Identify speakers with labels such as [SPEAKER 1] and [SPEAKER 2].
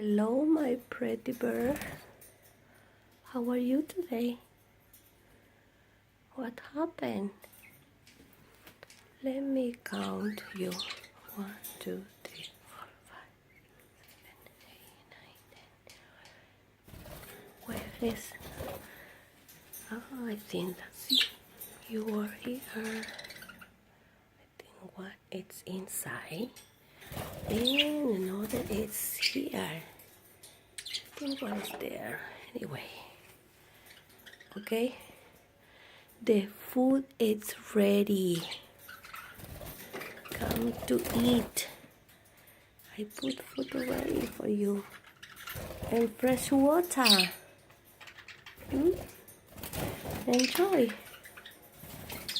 [SPEAKER 1] Hello, my pretty bird. How are you today? What happened? Let me count you. 1, 2, 3, 4, 5, 6, 7, 8, 9, 10. Where is? Oh, I think that's you. You are here. I think what it's inside. And another is here. I think what is there. Anyway. Okay. The food is ready. Come to eat. I put food ready for you. And fresh water. Enjoy.